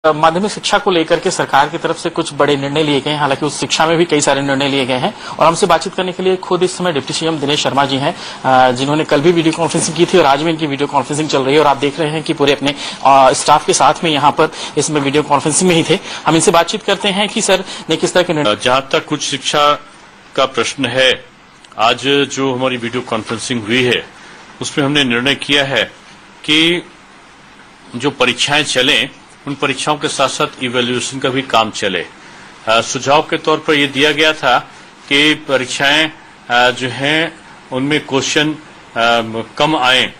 माध्यमिक शिक्षा को लेकर के सरकार की तरफ से कुछ बड़े निर्णय लिए गए हैं। हालांकि उस शिक्षा में भी कई सारे निर्णय लिए गए हैं और हमसे बातचीत करने के लिए खुद इस समय डिप्टी सीएम दिनेश शर्मा जी हैं, जिन्होंने कल भी वीडियो कॉन्फ्रेंसिंग की थी और आज भी इनकी वीडियो कॉन्फ्रेंसिंग चल रही है और आप देख रहे हैं कि पूरे अपने स्टाफ के साथ में यहाँ पर इसमें वीडियो कॉन्फ्रेंसिंग में ही थे। हम इनसे बातचीत करते हैं कि सर ने किस तरह के निर्णय। जहां तक कुछ शिक्षा का प्रश्न है, आज जो हमारी वीडियो कॉन्फ्रेंसिंग हुई है उसमें हमने निर्णय किया है कि जो परीक्षाएं चलें उन परीक्षाओं के साथ साथ इवैल्यूएशन का भी काम चले। सुझाव के तौर पर यह दिया गया था कि परीक्षाएं जो हैं उनमें क्वेश्चन कम आए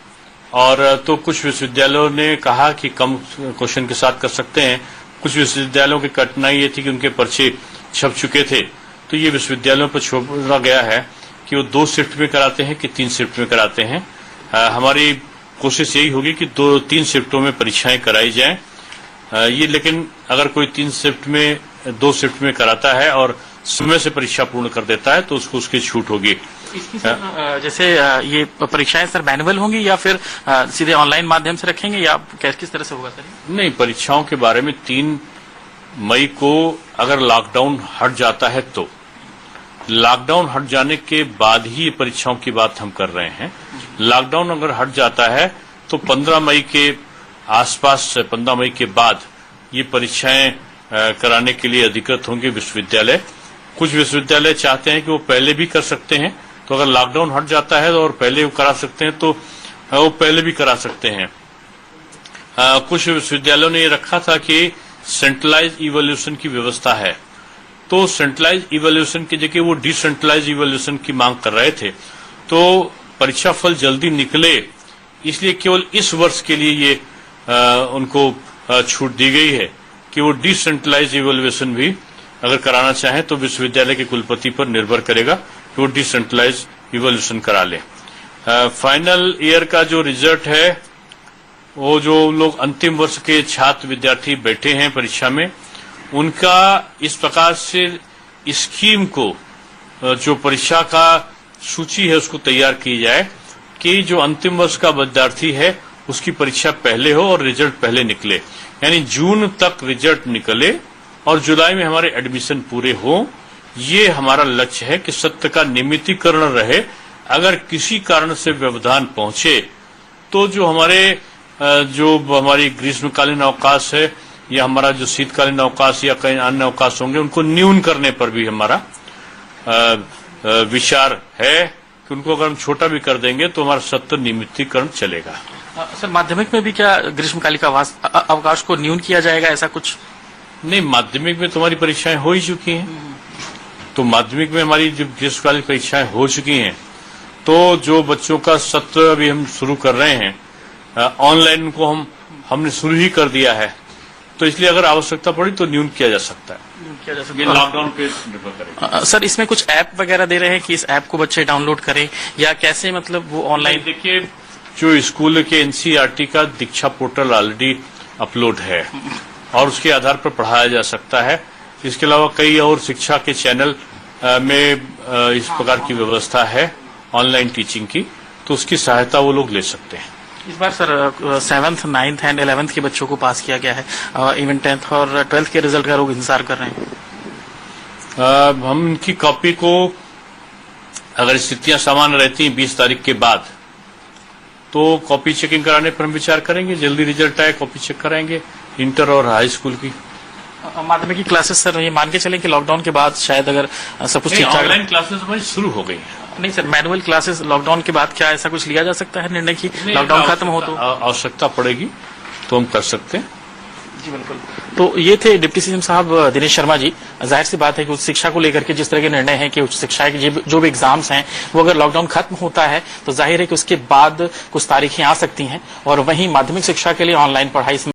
और तो कुछ विश्वविद्यालयों ने कहा कि कम क्वेश्चन के साथ कर सकते हैं। कुछ विश्वविद्यालयों की कठिनाई ये थी कि उनके पर्चे छप चुके थे, तो ये विश्वविद्यालयों पर छोड़ा गया है कि वो 2 शिफ्ट में कराते हैं कि 3 शिफ्ट में कराते हैं। हमारी कोशिश यही होगी कि 2-3 शिफ्टों में परीक्षाएं कराई जाएं। ये लेकिन अगर कोई 2 शिफ्ट में कराता है और समय से परीक्षा पूर्ण कर देता है तो उसको उसकी छूट होगी। जैसे ये परीक्षाएं सर मैनुअल होंगी या फिर सीधे ऑनलाइन माध्यम से रखेंगे या किस तरह से होगा सर? नहीं, परीक्षाओं के बारे में 3 मई को अगर लॉकडाउन हट जाता है तो लॉकडाउन हट जाने के बाद ही परीक्षाओं की बात हम कर रहे हैं। लॉकडाउन अगर हट जाता है तो 15 मई के आसपास, 15 मई के बाद ये परीक्षाएं कराने के लिए अधिकृत होंगे विश्वविद्यालय। कुछ विश्वविद्यालय चाहते हैं कि वो पहले भी कर सकते हैं, तो अगर लॉकडाउन हट जाता है और पहले वो करा सकते हैं तो वो पहले भी करा सकते हैं। कुछ विश्वविद्यालयों ने ये रखा था कि सेंट्रलाइज इवैल्यूएशन की व्यवस्था है, तो सेंट्रलाइज इवैल्यूएशन की जगह वो डिसेंट्रलाइज इवैल्यूएशन की मांग कर रहे थे। तो परीक्षा फल जल्दी निकले इसलिए केवल इस वर्ष के लिए ये उनको छूट दी गई है कि वो डिसेंट्रलाइज इवैल्यूएशन भी अगर कराना चाहें तो विश्वविद्यालय के कुलपति पर निर्भर करेगा कि वो डिसेंट्रलाइज इवैल्यूएशन करा ले। फाइनल ईयर का जो रिजल्ट है, वो जो लोग अंतिम वर्ष के छात्र विद्यार्थी बैठे हैं परीक्षा में, उनका इस प्रकार से स्कीम को, जो परीक्षा का सूची है उसको तैयार की जाए कि जो अंतिम वर्ष का विद्यार्थी है उसकी परीक्षा पहले हो और रिजल्ट पहले निकले, यानी जून तक रिजल्ट निकले और जुलाई में हमारे एडमिशन पूरे हो। ये हमारा लक्ष्य है कि सत्र का नियमितीकरण रहे। अगर किसी कारण से व्यवधान पहुंचे तो जो हमारी ग्रीष्मकालीन अवकाश है या हमारा जो शीतकालीन अवकाश या कई अन्य अवकाश होंगे उनको न्यून करने पर भी हमारा विचार है कि उनको अगर हम छोटा भी कर देंगे तो हमारा सत्र नियमितीकरण चलेगा। सर, माध्यमिक में भी क्या ग्रीष्मकालीन अवकाश को न्यून किया जाएगा, ऐसा कुछ? नहीं, माध्यमिक में तुम्हारी परीक्षाएं हो ही चुकी हैं, तो माध्यमिक में हमारी जो ग्रीष्मकालीन परीक्षाएं हो चुकी हैं, तो जो बच्चों का सत्र अभी हम शुरू कर रहे हैं ऑनलाइन को हमने शुरू ही कर दिया है, तो इसलिए अगर आवश्यकता पड़ी तो न्यून किया जा सकता है। लॉकडाउन पे निर्भर करेगा। सर, इसमें कुछ ऐप वगैरह दे रहे हैं कि इस ऐप को बच्चे डाउनलोड करें या कैसे, मतलब वो ऑनलाइन? देखिए, जो स्कूल के एनसीईआरटी का दीक्षा पोर्टल ऑलरेडी अपलोड है और उसके आधार पर पढ़ाया जा सकता है। इसके अलावा कई और शिक्षा के चैनल में इस प्रकार की व्यवस्था है ऑनलाइन टीचिंग की, तो उसकी सहायता वो लोग ले सकते हैं। इस बार sir 7th, 9th and 11th के बच्चों को पास किया गया है, इवन 10th और 12th के रिजल्ट का लोग इंतजार कर रहे हैं। हम उनकी कॉपी को, अगर स्थितियां सामान्य रहती हैं 20 तारीख के बाद, तो कॉपी चेकिंग कराने पर हम विचार करेंगे। जल्दी रिजल्ट आए कॉपी चेक कराएंगे इंटर और हाई स्कूल की। माध्यमिक की क्लासेस सर ये मान के चलें कि लॉकडाउन के बाद शायद अगर सब कुछ ठीक ठाक, ऑनलाइन क्लासेस हमारी शुरू हो गई है। नहीं सर, मैनुअल क्लासेस लॉकडाउन के बाद क्या ऐसा कुछ लिया जा सकता है निर्णय की लॉकडाउन खत्म हो तो? आवश्यकता पड़ेगी तो हम कर सकते हैं। जी बिल्कुल। तो ये थे डिप्टी सीएम साहब दिनेश शर्मा जी। जाहिर सी बात है कि उच्च शिक्षा को लेकर के जिस तरह के निर्णय हैं कि उच्च शिक्षा के जो भी एग्जाम्स हैं वो अगर लॉकडाउन खत्म होता है तो जाहिर है कि उसके बाद कुछ तारीखें आ सकती हैं और वहीं माध्यमिक शिक्षा के लिए ऑनलाइन पढ़ाई